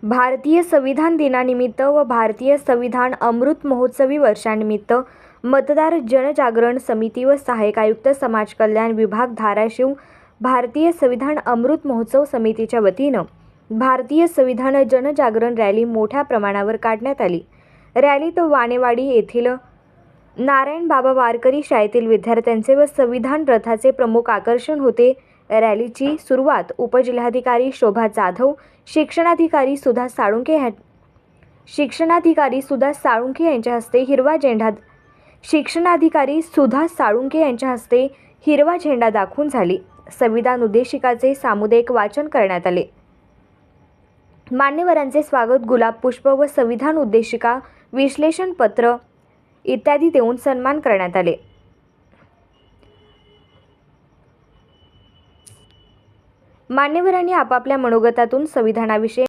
भारतीय संविधान दिनानिमित्त व भारतीय संविधान अमृत महोत्सवी वर्षानिमित्त मतदार जनजागरण समिती व सहाय्यक आयुक्त समाज कल्याण विभाग धाराशिव भारतीय संविधान अमृत महोत्सव समितीच्या वतीनं भारतीय संविधान जनजागरण रॅली मोठ्या प्रमाणावर काढण्यात आली। रॅलीत वाणेवाडी येथील नारायण बाबा वारकरी शाळेतील विद्यार्थ्यांचे व संविधान रथाचे प्रमुख आकर्षण होते। रॅलीची सुरुवात उपजिल्हाधिकारी शोभा जाधव, शिक्षणाधिकारी सुधा साळुंखे यांच्या हस्ते हिरवा झेंडा दाखवून झाली। संविधान उद्देशिकाचे सामुदायिक वाचन करण्यात आले। मान्यवरांचे स्वागत, गुलाब पुष्प व संविधान उद्देशिका विश्लेषण पत्र इत्यादी देऊन सन्मान करण्यात आले। मान्यवरांनी आपापल्या मनोगतातून संविधानाविषयी